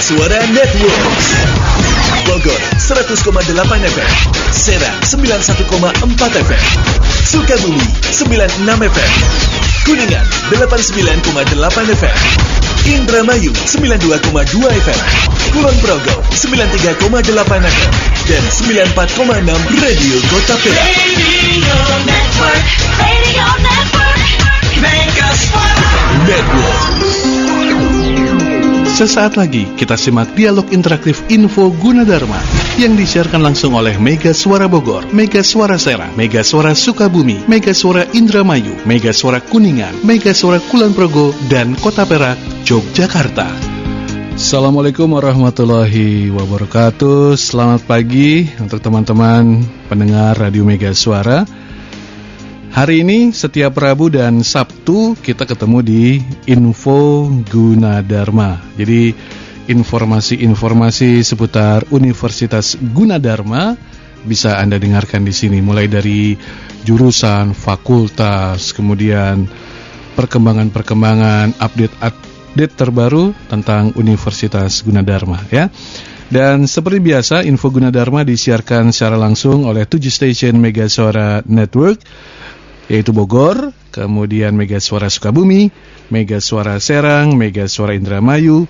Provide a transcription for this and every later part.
Suara Network. Bogor 100,8 FM, Serang 91,4 FM, Sukabumi 96 FM, Kuningan 89,8 FM, Indramayu 92,2 FM, Kulon Progo 93,8 FM, dan 94,6 Radio Kota Perak. Radio Network, Mega Suara Network. Sesaat lagi kita simak dialog interaktif Info Gunadarma yang disiarkan langsung oleh Mega Suara Bogor, Mega Suara Serang, Mega Suara Sukabumi, Mega Suara Indramayu, Mega Suara Kuningan, Mega Suara Kulon Progo, dan Kota Perak, Yogyakarta. Assalamualaikum warahmatullahi wabarakatuh. Selamat pagi untuk teman-teman pendengar Radio Mega Suara. Hari ini setiap Rabu dan Sabtu kita ketemu di Info Gunadarma. Jadi informasi-informasi seputar Universitas Gunadarma bisa Anda dengarkan di sini, mulai dari jurusan, fakultas, kemudian perkembangan-perkembangan, update terbaru tentang Universitas Gunadarma ya. Dan seperti biasa, Info Gunadarma disiarkan secara langsung oleh 7 stasiun Mega Suara Network, yaitu Bogor, kemudian Mega Suara Sukabumi, Mega Suara Serang, Mega Suara Indramayu,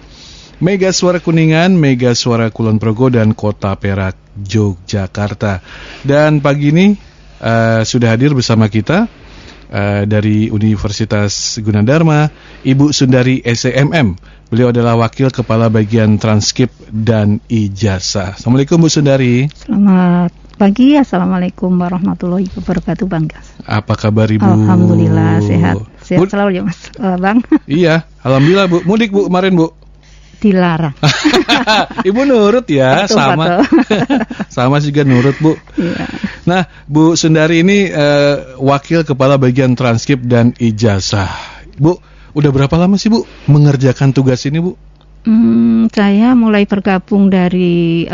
Mega Suara Kuningan, Mega Suara Kulon Progo, dan Kota Perak, Yogyakarta. Dan pagi ini sudah hadir bersama kita dari Universitas Gunadarma, Ibu Sundari SEMM. Beliau adalah Wakil Kepala Bagian Transkrip dan Ijazah. Assalamualaikum Bu Sundari. Selamat pagi, Assalamualaikum warahmatullahi wabarakatuh, Bang. Apa kabar Ibu? Alhamdulillah sehat selalu ya Mas, Bang. Iya, alhamdulillah Bu. Mudik Bu kemarin Bu? Dilarang. Ibu nurut ya, betul, sama. Sama juga nurut Bu. Iya. Nah, Bu Sundari ini Wakil Kepala Bagian Transkrip dan Ijazah. Bu, udah berapa lama sih Bu mengerjakan tugas ini Bu? Saya mulai bergabung di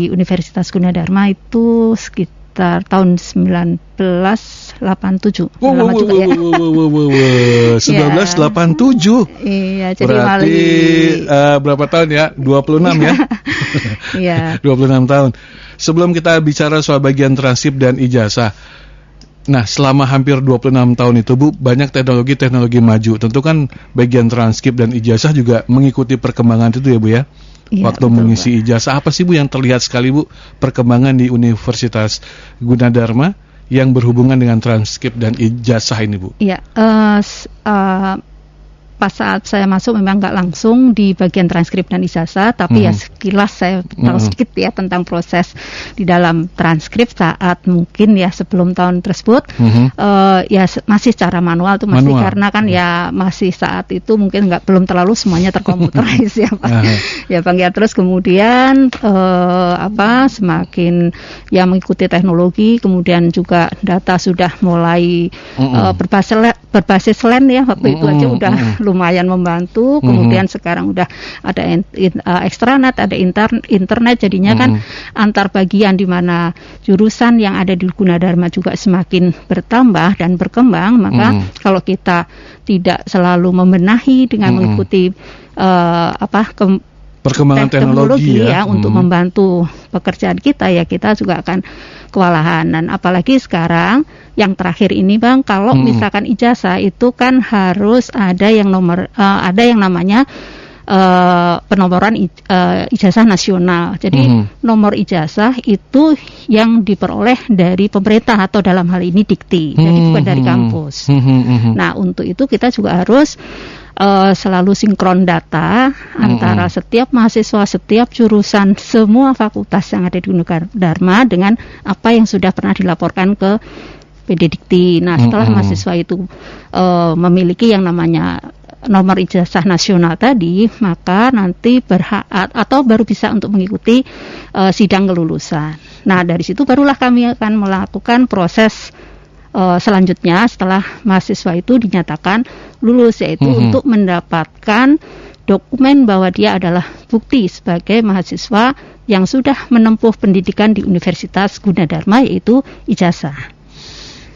Universitas Gunadarma itu sekitar tahun 1987. Lama juga ya. 1987. Iya, jadi berarti berapa tahun ya? 26 ya? Iya. 26 tahun. Sebelum kita bicara soal bagian transkrip dan ijazah, nah, selama hampir 26 tahun itu Bu, banyak teknologi maju. Tentu kan bagian transkrip dan ijazah juga mengikuti perkembangan itu ya Bu ya? Iya, waktu betul, mengisi Pak. Ijazah, apa sih Bu yang terlihat sekali Bu perkembangan di Universitas Gunadarma yang berhubungan dengan transkrip dan ijazah ini Bu? Iya, pas saat saya masuk memang nggak langsung di bagian transkrip dan ijazah, tapi ya sekilas saya tahu sedikit ya tentang proses di dalam transkrip saat mungkin ya sebelum tahun tersebut. Ya masih secara manual tuh masih karena kan ya masih saat itu mungkin belum terlalu semuanya terkomputeris ya Pak. Ya Bang ya, terus kemudian semakin ya mengikuti teknologi, kemudian juga data sudah mulai berbasis LAN ya, waktu itu aja udah lumayan membantu. Kemudian sekarang udah ada extranet, ada internet, jadinya kan antar bagian di mana jurusan yang ada di Gunadarma juga semakin bertambah dan berkembang. Maka kalau kita tidak selalu membenahi dengan mengikuti perkembangan teknologi ya untuk membantu pekerjaan kita, ya kita juga akan kewalahan. Dan apalagi sekarang yang terakhir ini Bang, kalau misalkan ijazah itu kan harus ada yang namanya penomoran ijazah nasional. Jadi nomor ijazah itu yang diperoleh dari pemerintah atau dalam hal ini Dikti, jadi bukan dari kampus. Nah, untuk itu kita juga harus selalu sinkron data antara setiap mahasiswa, setiap jurusan, semua fakultas yang ada di Gunadarma dengan apa yang sudah pernah dilaporkan ke PD Dikti. Nah, setelah mahasiswa itu memiliki yang namanya nomor ijazah nasional tadi, maka nanti berhak atau baru bisa untuk mengikuti sidang kelulusan. Nah, dari situ barulah kami akan melakukan proses selanjutnya setelah mahasiswa itu dinyatakan lulus, yaitu untuk mendapatkan dokumen bahwa dia adalah bukti sebagai mahasiswa yang sudah menempuh pendidikan di Universitas Gunadarma, yaitu ijazah.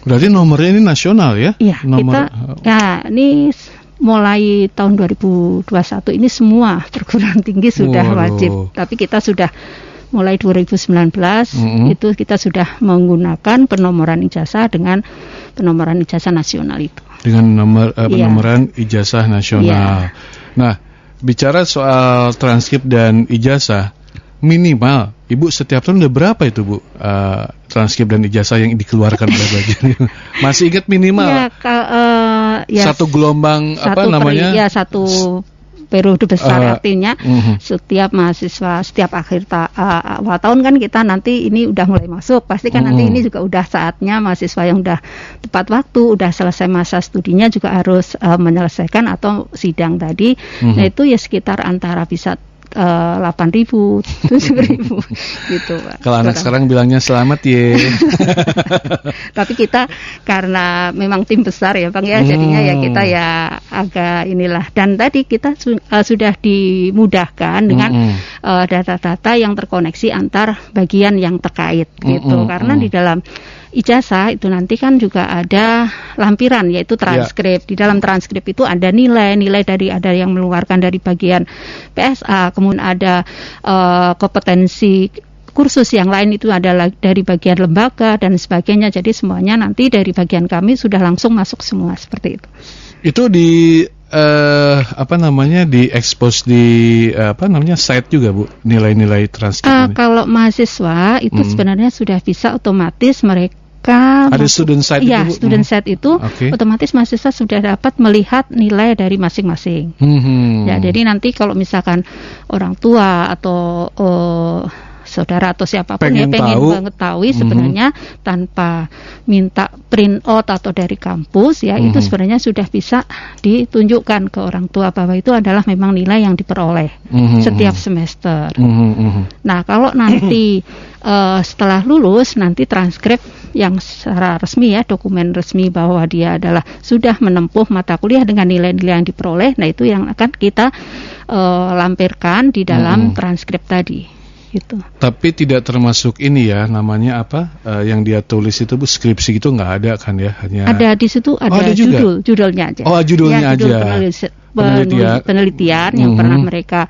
Berarti nomornya ini nasional ya? Iya, ini mulai tahun 2021 ini semua perguruan tinggi sudah wajib. Tapi kita sudah mulai 2019 itu kita sudah menggunakan penomoran ijazah dengan penomoran ijazah nasional itu. Dengan penomoran ijazah nasional. Nah, bicara soal transkrip dan ijazah, minimal Ibu setiap tahun udah berapa itu Bu transkrip dan ijazah yang dikeluarkan oleh bagian? Masih ingat minimal? Satu gelombang satu periode besar artinya setiap mahasiswa setiap akhir awal tahun kan kita nanti ini udah mulai masuk, pasti kan nanti ini juga udah saatnya mahasiswa yang udah tepat waktu, udah selesai masa studinya juga harus menyelesaikan atau sidang tadi. Nah itu ya sekitar antara bisa 8.000, 7.000 gitu Pak. Kalau anak sekarang bilangnya selamat ya. Tapi kita karena memang tim besar ya Bang ya, jadinya ya kita ya agak inilah. Dan tadi kita sudah dimudahkan dengan data-data yang terkoneksi antar bagian yang terkait gitu. Karena di dalam ijazah itu nanti kan juga ada lampiran yaitu transkrip. Di dalam transkrip itu ada nilai dari ada yang mengeluarkan dari bagian PSA, kemudian ada kompetensi kursus yang lain itu adalah dari bagian lembaga dan sebagainya. Jadi semuanya nanti dari bagian kami sudah langsung masuk semua seperti itu. Itu di di expose di site juga Bu, nilai-nilai transkrip. Kalau mahasiswa itu sebenarnya sudah bisa otomatis mereka ada student site itu Bu? Student site itu otomatis mahasiswa sudah dapat melihat nilai dari masing-masing. Ya, jadi nanti kalau misalkan orang tua atau saudara atau siapapun pengen mengetahui sebenarnya tanpa minta print out atau dari kampus ya itu sebenarnya sudah bisa ditunjukkan ke orang tua bahwa itu adalah memang nilai yang diperoleh setiap semester. Nah kalau nanti setelah lulus nanti transkrip yang secara resmi ya dokumen resmi bahwa dia adalah sudah menempuh mata kuliah dengan nilai-nilai yang diperoleh, nah itu yang akan kita lampirkan di dalam transkrip tadi. Gitu. Tapi tidak termasuk ini ya namanya yang dia tulis itu Bu, skripsi itu nggak ada kan ya, hanya ada di situ ada judulnya aja. Judulnya judul aja. Penelitian yang pernah mereka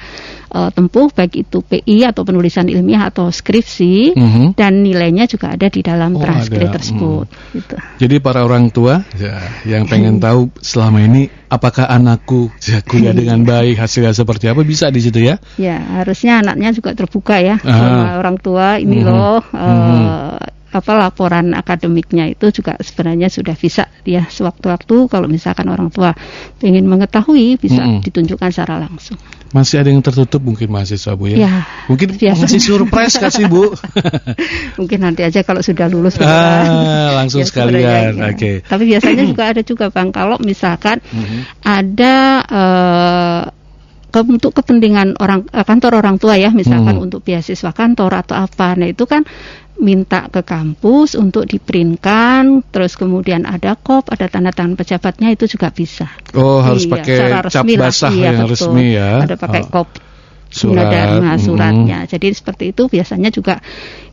tempuh baik itu PI atau penulisan ilmiah atau skripsi dan nilainya juga ada di dalam transkrip tersebut. Gitu. Jadi para orang tua yang pengen tahu selama ini apakah anakku kuliah dengan baik, hasilnya seperti apa, bisa di situ ya? Ya harusnya anaknya juga terbuka ya sama orang tua ini loh. Laporan akademiknya itu juga sebenarnya sudah bisa ya sewaktu-waktu kalau misalkan orang tua ingin mengetahui bisa ditunjukkan secara langsung. Masih ada yang tertutup mungkin mahasiswa Bu ya? Mungkin masih surprise kasih Bu. Mungkin nanti aja kalau sudah lulus langsung sekalian. Oke. Tapi biasanya juga ada juga Bang kalau misalkan ada untuk kepentingan kantor orang tua ya misalkan untuk beasiswa kantor atau apa, nah itu kan minta ke kampus untuk diprintkan, terus kemudian ada kop, ada tanda tangan pejabatnya itu juga bisa. Harus pakai cap basah yang resmi ya. Ada pakai kop Gunadarma suratnya. Jadi seperti itu biasanya juga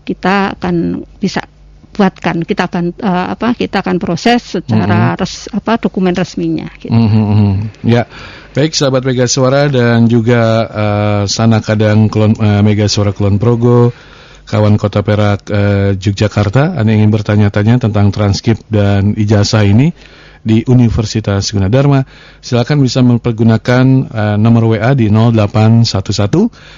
kita akan bisa buatkan, kita akan proses secara dokumen resminya. Gitu. Ya. Baik sahabat Mega Suara dan juga Sana Kadang Mega Suara Kulon Progo, kawan Kota Perak Yogyakarta, Anda ingin bertanya-tanya tentang transkrip dan ijazah ini di Universitas Gunadarma, silakan bisa mempergunakan nomor WA di 0811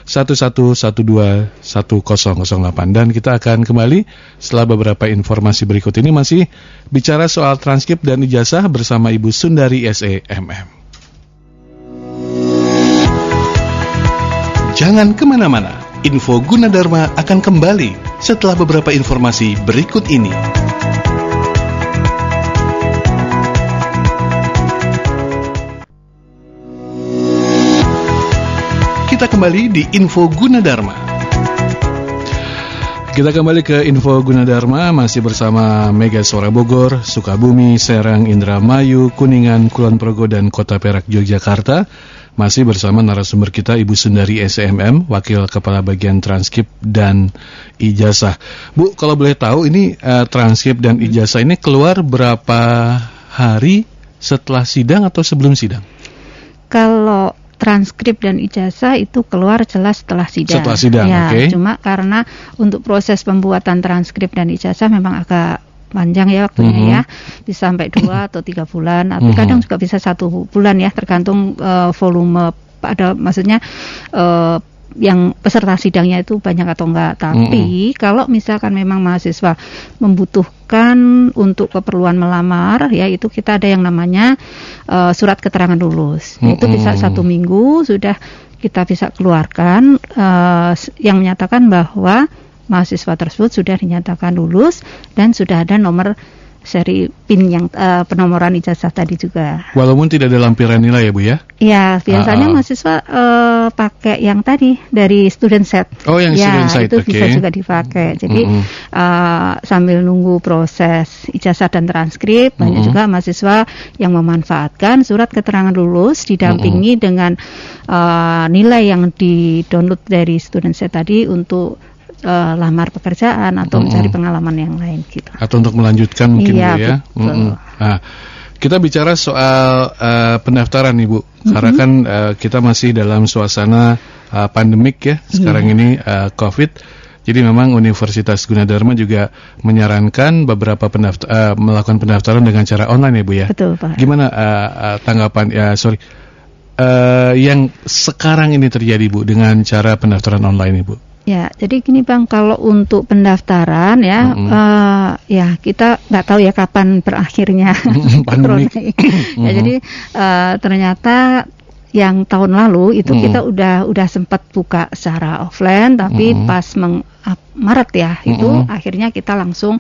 1112 1008 dan kita akan kembali setelah beberapa informasi berikut ini masih bicara soal transkrip dan ijazah bersama Ibu Sundari SEMM. Jangan kemana-mana, Info Gunadarma akan kembali setelah beberapa informasi berikut ini. Kita kembali di Info Gunadarma. Kita kembali ke Info Gunadarma, masih bersama Mega Suara Bogor, Sukabumi, Serang, Indramayu, Kuningan, Kulon Progo, dan Kota Perak Yogyakarta. Masih bersama narasumber kita Ibu Sundari SEMM, Wakil Kepala Bagian Transkrip dan Ijazah. Bu, kalau boleh tahu ini transkrip dan ijazah ini keluar berapa hari setelah sidang atau sebelum sidang? Kalau transkrip dan ijazah itu keluar jelas setelah sidang. Setelah sidang, ya, oke. Cuma karena untuk proses pembuatan transkrip dan ijazah memang agak panjang ya waktunya ya, bisa sampai 2 atau 3 bulan, tapi kadang juga bisa 1 bulan ya, tergantung volume. Maksudnya yang peserta sidangnya itu banyak atau enggak. Tapi kalau misalkan memang mahasiswa membutuhkan untuk keperluan melamar, ya itu kita ada yang namanya surat keterangan lulus. Itu bisa 1 minggu sudah kita bisa keluarkan yang menyatakan bahwa mahasiswa tersebut sudah dinyatakan lulus dan sudah ada nomor seri PIN yang penomoran ijazah tadi juga. Walaupun tidak ada lampiran nilai ya Bu ya? Ya, biasanya mahasiswa pakai yang tadi dari student set. Oh, yang ya, student set, itu bisa juga dipakai. Jadi sambil nunggu proses ijazah dan transkrip, banyak juga mahasiswa yang memanfaatkan surat keterangan lulus didampingi dengan nilai yang di-download dari student set tadi untuk lamar pekerjaan atau mencari pengalaman yang lain gitu. Atau untuk melanjutkan mungkin iya, Bu ya. Nah, kita bicara soal pendaftaran nih Bu. Karena kan kita masih dalam suasana pandemik ya sekarang ini COVID. Jadi memang Universitas Gunadarma juga menyarankan beberapa melakukan pendaftaran dengan cara online ya Bu ya. Betul Pak. Gimana tanggapan yang sekarang ini terjadi Bu dengan cara pendaftaran online Ibu? Ya, jadi gini Bang, kalau untuk pendaftaran ya, ya kita nggak tahu ya kapan berakhirnya pandemik. Ya, jadi ternyata yang tahun lalu itu kita udah sempat buka secara offline, tapi pas Maret ya itu akhirnya kita langsung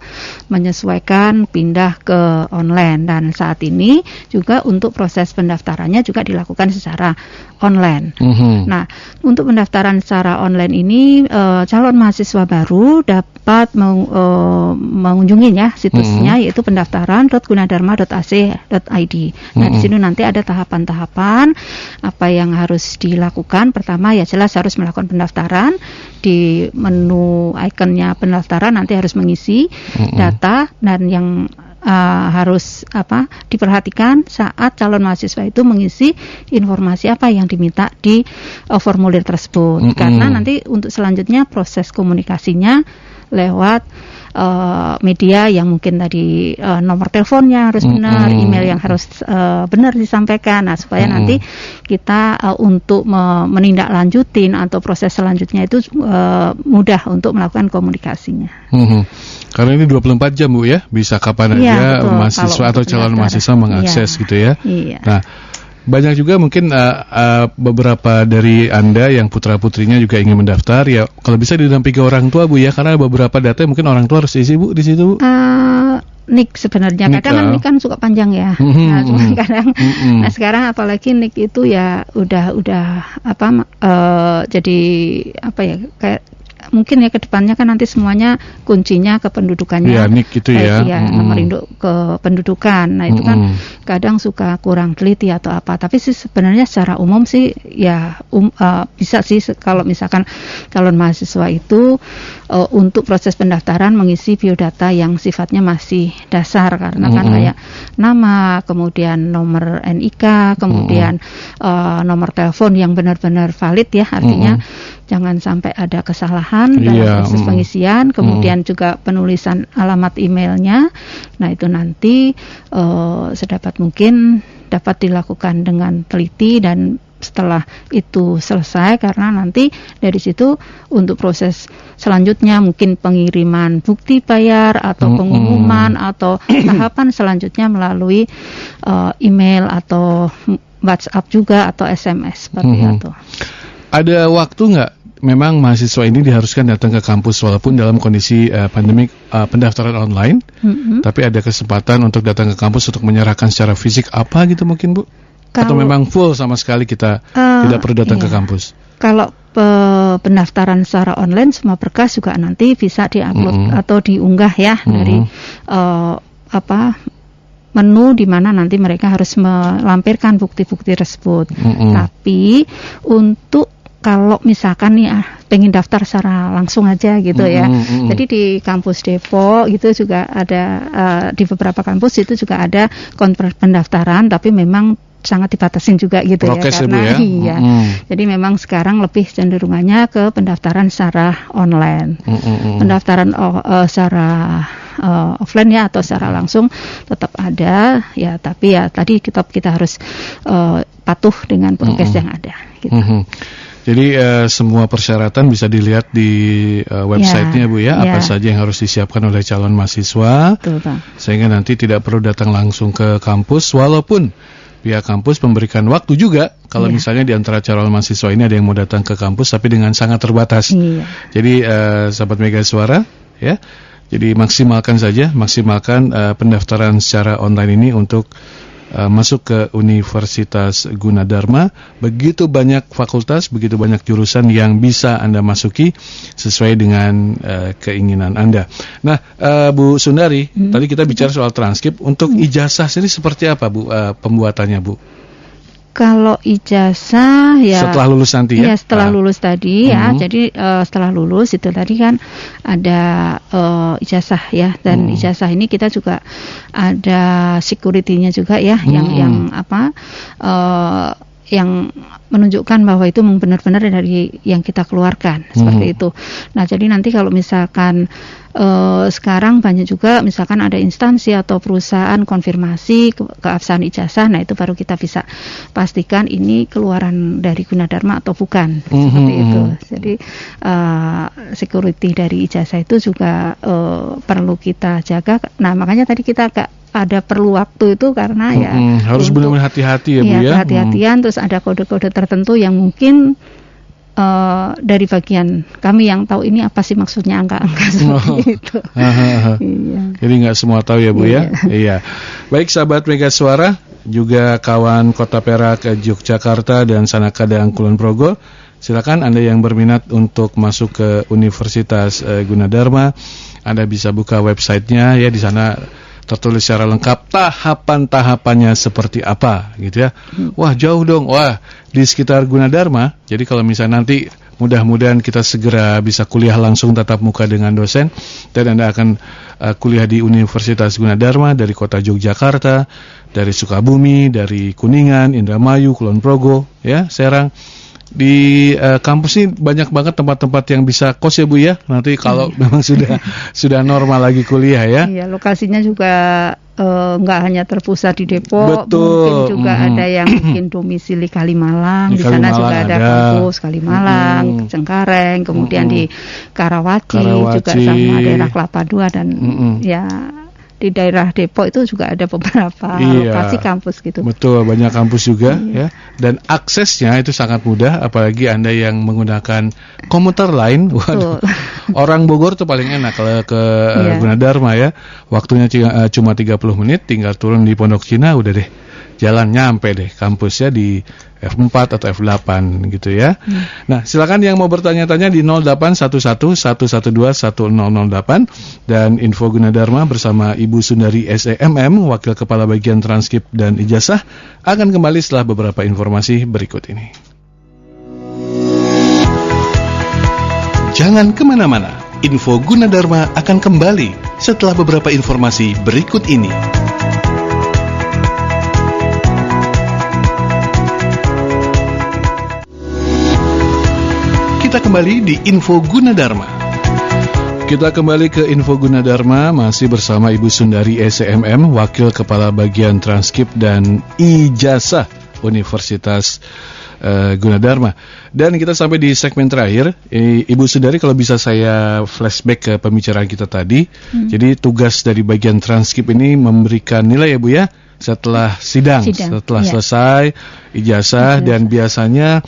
menyesuaikan pindah ke online, dan saat ini juga untuk proses pendaftarannya juga dilakukan secara online. Nah, untuk pendaftaran secara online ini calon mahasiswa baru dapat mengunjungi ya situsnya yaitu pendaftaran.gunadarma.ac.id. Nah, di sini nanti ada tahapan-tahapan apa yang harus dilakukan. Pertama ya jelas harus melakukan pendaftaran. Di menu ikonnya pendaftaran nanti harus mengisi data, dan yang harus diperhatikan saat calon mahasiswa itu mengisi informasi apa yang diminta di formulir tersebut. Karena nanti untuk selanjutnya proses komunikasinya lewat media yang mungkin tadi nomor teleponnya harus benar, email yang harus benar disampaikan. Nah, supaya nanti kita untuk menindaklanjutin atau proses selanjutnya itu mudah untuk melakukan komunikasinya. Karena ini 24 jam Bu ya, bisa kapan aja betul, mahasiswa atau calon mahasiswa mengakses gitu ya. Iya. Nah, banyak juga mungkin beberapa dari Anda yang putra-putrinya juga ingin mendaftar ya, kalau bisa didampingi orang tua Bu ya, karena beberapa data mungkin orang tua harus isi Bu di situ Bu. NIK sebenarnya kadang NIK kan suka panjang ya. Nah, cuma kadang nah sekarang apalagi NIK itu ya udah jadi apa ya, kayak mungkin ya kedepannya kan nanti semuanya kuncinya kependudukannya. Ya, NIK itu ya. Nomor induk kependudukan. Nah, itu kan kadang suka kurang teliti atau apa. Tapi sih sebenarnya secara umum sih ya bisa sih kalau misalkan calon mahasiswa itu untuk proses pendaftaran mengisi biodata yang sifatnya masih dasar, karena kan kayak nama, kemudian nomor NIK, kemudian nomor telepon yang benar-benar valid ya, artinya jangan sampai ada kesalahan dalam proses pengisian, kemudian juga penulisan alamat emailnya. Nah, itu nanti sedapat mungkin dapat dilakukan dengan teliti, dan setelah itu selesai, karena nanti dari situ untuk proses selanjutnya mungkin pengiriman bukti bayar atau pengumuman atau tahapan selanjutnya melalui email atau WhatsApp juga atau SMS seperti itu. Ada waktu nggak memang mahasiswa ini diharuskan datang ke kampus walaupun dalam kondisi pandemik pendaftaran online, tapi ada kesempatan untuk datang ke kampus untuk menyerahkan secara fisik apa gitu mungkin Bu? Atau memang full sama sekali kita tidak perlu datang ke kampus? Kalau pendaftaran secara online, semua berkas juga nanti bisa diupload atau diunggah ya dari menu di mana nanti mereka harus melampirkan bukti-bukti tersebut. Tapi untuk kalau misalkan nih pengen daftar secara langsung aja gitu ya. Jadi di kampus Depok gitu juga ada di beberapa kampus itu juga ada konver pendaftaran, tapi memang sangat dibatasin juga gitu prokes ya, karena ya, Bu, ya? Jadi memang sekarang lebih cenderungannya ke pendaftaran secara online. Pendaftaran secara offline ya atau secara langsung tetap ada ya, tapi ya tadi kita harus patuh dengan prokes yang ada gitu. Jadi semua persyaratan bisa dilihat di websitenya Bu ya, apa saja yang harus disiapkan oleh calon mahasiswa. Betul, Bang. Sehingga nanti tidak perlu datang langsung ke kampus, walaupun pihak kampus memberikan waktu juga kalau misalnya di antara calon mahasiswa ini ada yang mau datang ke kampus tapi dengan sangat terbatas. Jadi sahabat Mega Suara ya, jadi maksimalkan pendaftaran secara online ini untuk masuk ke Universitas Gunadarma. Begitu banyak fakultas, begitu banyak jurusan yang bisa Anda masuki sesuai dengan keinginan Anda. Nah, Bu Sundari, tadi kita bicara soal transkrip. Untuk ijazah sendiri seperti apa, Bu, pembuatannya, Bu? Kalau ijazah ya setelah lulus nanti ya? Setelah lulus tadi ya. Jadi setelah lulus itu tadi kan ada ijazah ya, dan ijazah ini kita juga ada security-nya juga ya, yang yang menunjukkan bahwa itu benar-benar dari yang kita keluarkan seperti itu. Nah, jadi nanti kalau misalkan sekarang banyak juga misalkan ada instansi atau perusahaan konfirmasi keabsahan ijazah, nah itu baru kita bisa pastikan ini keluaran dari Gunadarma atau bukan, seperti itu. Jadi security dari ijazah itu juga perlu kita jaga. Nah, makanya tadi kita agak ada perlu waktu itu karena ya harus benar-benar hati-hati ya Bu ya. Hati-hatian, terus ada kode-kode tertentu yang mungkin dari bagian kami yang tahu ini apa sih maksudnya angka-angka seperti itu. Jadi nggak semua tahu ya Bu ya. Iya. Baik sahabat Mega Suara, juga kawan Kota Perak, Yogyakarta dan Sanakadang Kulon Progo, silakan Anda yang berminat untuk masuk ke Universitas Gunadarma, Anda bisa buka websitenya ya, di sana tertulis secara lengkap tahapan-tahapannya seperti apa gitu ya. Wah, jauh dong. Wah, di sekitar Gunadarma. Jadi kalau misalnya nanti mudah-mudahan kita segera bisa kuliah langsung tatap muka dengan dosen, dan Anda akan kuliah di Universitas Gunadarma dari kota Yogyakarta, dari Sukabumi, dari Kuningan, Indramayu, Kulon Progo, ya, Serang. Di kampus ini banyak banget tempat-tempat yang bisa kos ya Bu ya. Nanti kalau memang sudah normal lagi kuliah ya. Iya, lokasinya juga nggak hanya terpusat di Depok, betul. Mungkin juga ada yang bikin domisili Kalimalang. Di sana juga ada kampus Kalimalang, Cengkareng, kemudian di Karawaci juga sama daerah Kelapa II dan ya di daerah Depok itu juga ada beberapa lokasi kampus gitu. Betul, banyak kampus juga ya. Dan aksesnya itu sangat mudah, apalagi Anda yang menggunakan komuter lain. Waduh, orang Bogor tuh paling enak kalau ke Gunadarma ya. Waktunya cuma 30 menit, tinggal turun di Pondok Cina udah deh. Jalan nyampe deh kampusnya di F4 atau F8 gitu ya. Nah, silakan yang mau bertanya-tanya di 081111210008 dan Info Gunadarma bersama Ibu Sundari SEMM, Wakil Kepala Bagian Transkrip dan Ijazah, akan kembali setelah beberapa informasi berikut ini. Jangan kemana-mana, Info Gunadarma akan kembali setelah beberapa informasi berikut ini. Kita kembali di Info Gunadarma. Kita kembali ke Info Gunadarma, masih bersama Ibu Sundari SEMM, Wakil Kepala Bagian Transkrip dan Ijazah Universitas Gunadarma. Dan kita sampai di segmen terakhir. Ibu Sundari, kalau bisa saya flashback ke pembicaraan kita tadi. Jadi tugas dari bagian transkrip ini memberikan nilai ya Bu ya, setelah sidang. Setelah selesai ijazah. Dan biasanya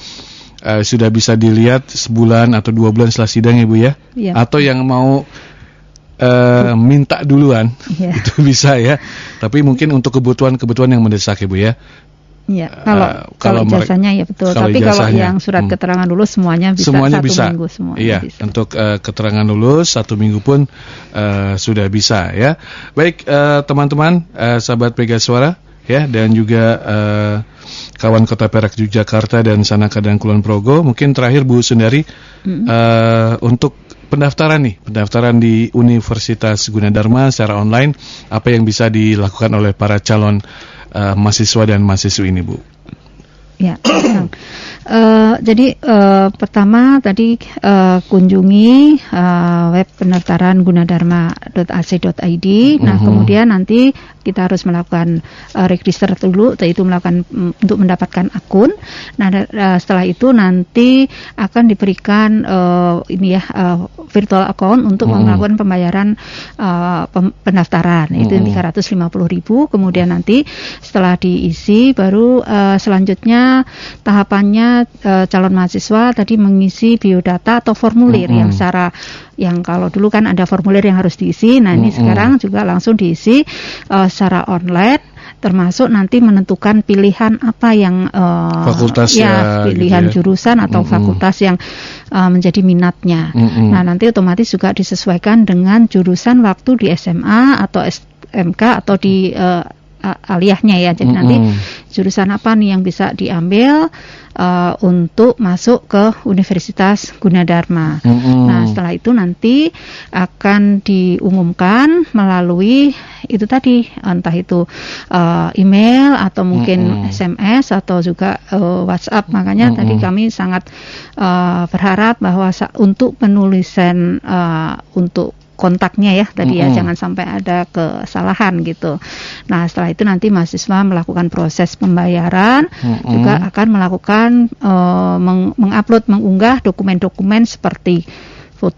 sudah bisa dilihat sebulan atau 2 bulan setelah sidang ya Bu ya. Atau yang mau minta duluan itu bisa ya. Tapi mungkin untuk kebutuhan yang mendesak ya Bu ya. Ya, kalau ijazahnya ya betul. Tapi kalau yang surat keterangan lulus semuanya bisa satu minggu semua. Iya, bisa. Untuk keterangan lulus 1 minggu pun sudah bisa ya. Baik teman-teman, sahabat Mega Suara ya, dan juga kawan Kota Perak Yogyakarta dan Sanakadang Kulon Progo, mungkin terakhir Bu Sundari untuk pendaftaran di Universitas Gunadarma secara online, apa yang bisa dilakukan oleh para calon mahasiswa dan mahasiswi ini Bu? Ya, jadi pertama tadi kunjungi web pendaftaran gunadarma.ac.id. Nah, kemudian nanti kita harus melakukan register dulu, yaitu melakukan untuk mendapatkan akun. Nah, setelah itu nanti akan diberikan virtual account untuk melakukan pembayaran pendaftaran, itu 350.000. Kemudian nanti setelah diisi baru selanjutnya tahapannya calon mahasiswa tadi mengisi biodata atau formulir yang kalau dulu kan ada formulir yang harus diisi. Nah, ini sekarang juga langsung diisi secara online, termasuk nanti menentukan pilihan apa yang fakultas pilihan gitu ya, jurusan atau fakultas yang menjadi minatnya. Nah, nanti otomatis juga disesuaikan dengan jurusan waktu di SMA atau SMK atau di aliyahnya ya. Jadi nanti jurusan apa nih yang bisa diambil untuk masuk ke Universitas Gunadarma. Nah, setelah itu nanti akan diumumkan melalui itu tadi, entah itu email atau mungkin SMS atau juga WhatsApp. Makanya tadi kami sangat berharap bahwa untuk penulisan untuk kontaknya ya tadi ya, jangan sampai ada kesalahan gitu. Nah, setelah itu nanti mahasiswa melakukan proses pembayaran, juga akan melakukan mengupload, mengunggah dokumen-dokumen seperti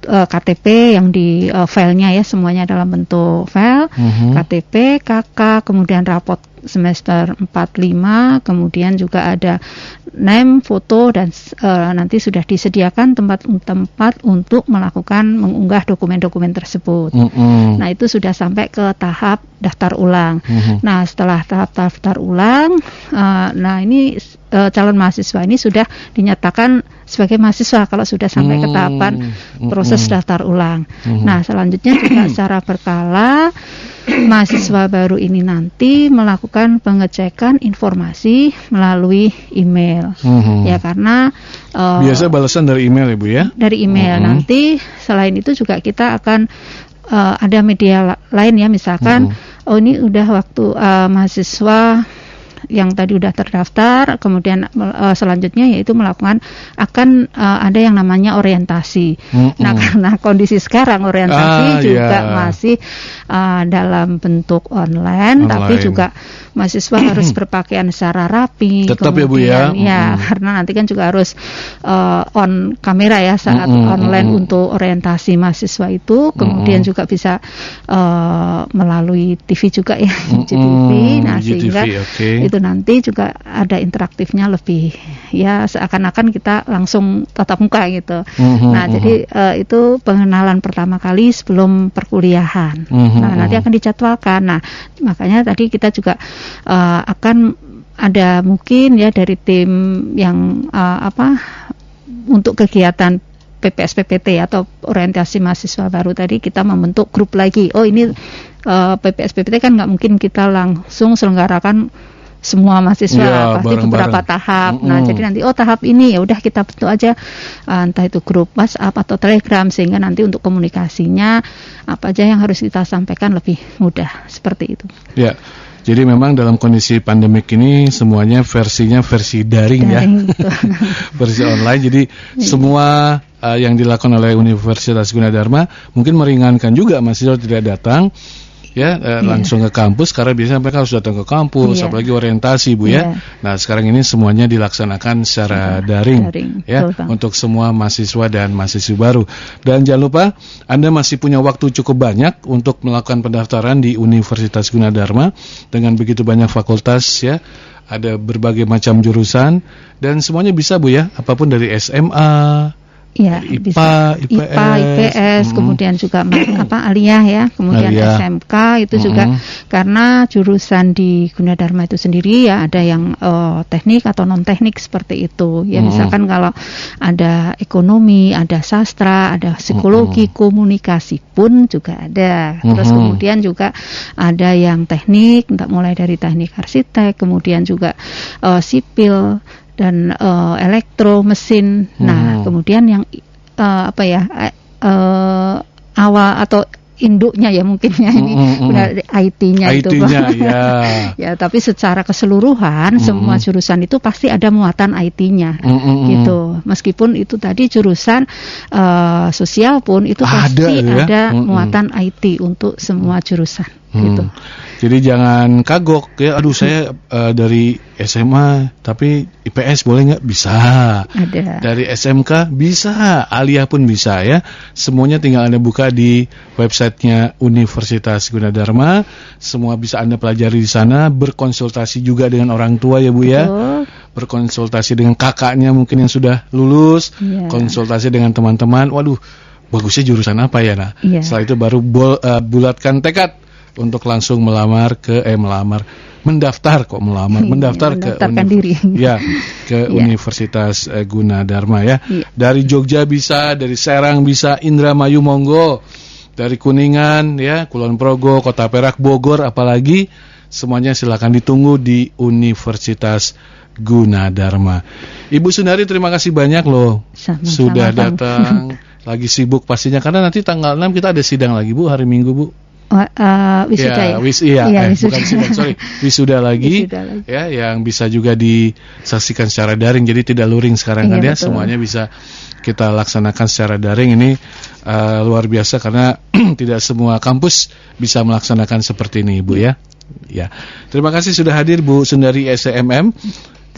KTP yang di filenya ya, semuanya dalam bentuk file, KTP, KK, kemudian raport semester 4-5, kemudian juga ada name, foto, dan nanti sudah disediakan tempat-tempat untuk melakukan mengunggah dokumen-dokumen tersebut. Nah, itu sudah sampai ke tahap daftar ulang. Nah, setelah tahap daftar ulang, nah ini calon mahasiswa ini sudah dinyatakan sebagai mahasiswa kalau sudah sampai ke tahapan proses daftar ulang. Nah, selanjutnya juga secara berkala mahasiswa baru ini nanti melakukan pengecekan informasi melalui email. Ya, karena biasa balasan dari email ya Bu ya? Dari email. Nanti selain itu juga kita akan ada media lain ya, misalkan ini udah waktu mahasiswa yang tadi udah terdaftar, kemudian selanjutnya yaitu melakukan ada yang namanya orientasi. Nah, karena kondisi sekarang orientasi juga masih dalam bentuk online, tapi juga mahasiswa harus berpakaian secara rapi. Tetap ya Bu ya. Ya, karena nanti kan juga harus on kamera ya saat online untuk orientasi mahasiswa itu. Kemudian juga bisa melalui TV juga ya, GTV. Nah, sehingga itu nanti juga ada interaktifnya lebih ya, seakan-akan kita langsung tatap muka gitu. Nah, jadi itu pengenalan pertama kali sebelum perkuliahan. Nah, nanti akan dijadwalkan. Nah, makanya tadi kita juga akan ada mungkin ya dari tim yang untuk kegiatan PPS PPT atau orientasi mahasiswa baru tadi, kita membentuk grup lagi. Oh, ini PPS PPT kan nggak mungkin kita langsung selenggarakan semua mahasiswa, pasti beberapa tahap. Nah, jadi nanti tahap ini ya udah kita bentuk aja entah itu grup WhatsApp atau Telegram, sehingga nanti untuk komunikasinya apa aja yang harus kita sampaikan lebih mudah, seperti itu. Ya. Jadi memang dalam kondisi pandemik ini semuanya versinya versi daring ya. Versi online. Jadi semua yang dilakukan oleh Universitas Gunadarma mungkin meringankan juga mahasiswa tidak datang ya, langsung ke kampus, karena biasanya mereka harus datang ke kampus, apalagi orientasi Bu ya. Nah, sekarang ini semuanya dilaksanakan secara daring ya, untuk semua mahasiswa dan mahasiswa baru. Dan jangan lupa Anda masih punya waktu cukup banyak untuk melakukan pendaftaran di Universitas Gunadarma dengan begitu banyak fakultas ya. Ada berbagai macam jurusan dan semuanya bisa Bu ya, apapun dari SMA, ya, IPA, IPS, kemudian juga aliyah ya, kemudian SMK itu juga, karena jurusan di Gunadarma itu sendiri ya ada yang teknik atau non teknik seperti itu ya. Misalkan kalau ada ekonomi, ada sastra, ada psikologi, komunikasi pun juga ada. Terus kemudian juga ada yang teknik, mulai dari teknik arsitek, kemudian juga sipil dan elektro, mesin. Nah, kemudian yang awal atau induknya ya mungkin ya ini IT-nya itu ya. Ya, tapi secara keseluruhan semua jurusan itu pasti ada muatan IT-nya gitu. Meskipun itu tadi jurusan sosial pun itu pasti ada muatan IT untuk semua jurusan gitu. Jadi jangan kagok ya, aduh saya dari SMA tapi IPS boleh nggak? Bisa. Ada. Dari SMK bisa, aliyah pun bisa ya. Semuanya tinggal Anda buka di websitenya Universitas Gunadarma. Semua bisa Anda pelajari di sana, berkonsultasi juga dengan orang tua ya Bu ya. Berkonsultasi dengan kakaknya mungkin yang sudah lulus, konsultasi dengan teman-teman. Waduh, bagusnya jurusan apa ya? Nah, setelah itu baru bulatkan tekad untuk langsung mendaftar ke Universitas Gunadarma ya. Dari Jogja bisa, dari Serang bisa, Indramayu monggo, dari Kuningan ya, Kulon Progo, Kota Perak, Bogor apalagi semuanya silakan ditunggu di Universitas Gunadarma. Ibu Sundari terima kasih banyak loh. Sudah datang. Lagi sibuk pastinya karena nanti tanggal 6 kita ada sidang lagi Bu, hari Minggu Bu. Wisuda wisuda lagi ya, yang bisa juga disaksikan secara daring, jadi tidak luring sekarang kan ya, semuanya bisa kita laksanakan secara daring. Ini luar biasa karena tidak semua kampus bisa melaksanakan seperti ini Bu ya. Ya, terima kasih sudah hadir Bu Sundari SCMM,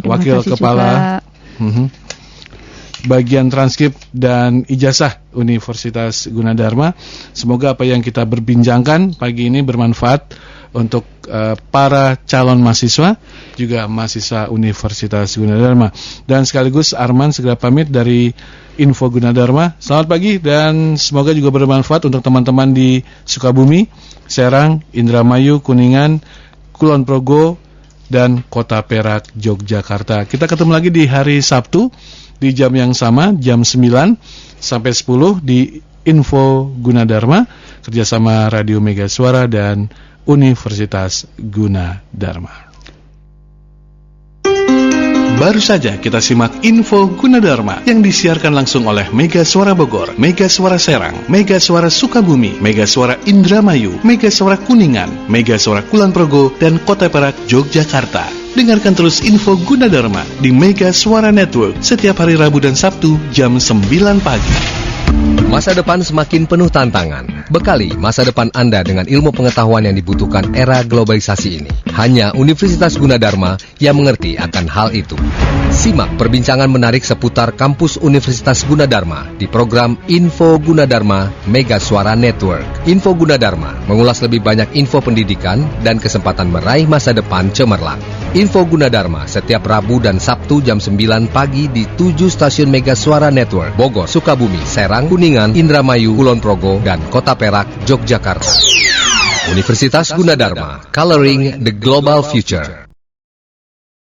Wakil Kepala bagian transkrip dan ijazah Universitas Gunadarma. Semoga apa yang kita berbincangkan pagi ini bermanfaat untuk para calon mahasiswa, juga mahasiswa Universitas Gunadarma. Dan sekaligus Arman segera pamit dari Info Gunadarma. Selamat pagi dan semoga juga bermanfaat untuk teman-teman di Sukabumi, Serang, Indramayu, Kuningan, Kulon Progo, dan Kota Perak, Yogyakarta. Kita ketemu lagi di hari Sabtu di jam yang sama, jam 9 sampai 10 di Info Gunadarma, kerjasama Radio Mega Suara dan Universitas Gunadarma. Baru saja kita simak Info Gunadarma yang disiarkan langsung oleh Mega Suara Bogor, Mega Suara Serang, Mega Suara Sukabumi, Mega Suara Indramayu, Mega Suara Kuningan, Mega Suara Kulon Progo, dan Kota Perak, Yogyakarta. Dengarkan terus Info Gunadarma di Mega Suara Network setiap hari Rabu dan Sabtu jam 9 pagi. Masa depan semakin penuh tantangan. Bekali masa depan Anda dengan ilmu pengetahuan yang dibutuhkan era globalisasi ini. Hanya Universitas Gunadarma yang mengerti akan hal itu. Simak perbincangan menarik seputar kampus Universitas Gunadarma di program Info Gunadarma Mega Suara Network. Info Gunadarma mengulas lebih banyak info pendidikan dan kesempatan meraih masa depan cemerlang. Info Gunadarma setiap Rabu dan Sabtu jam 9 pagi di 7 stasiun Mega Suara Network, Bogor, Sukabumi, Serang, Kuningan, Indramayu, Kulon Progo, dan Kota Perak, Yogyakarta. Universitas Gunadarma, Coloring the Global Future.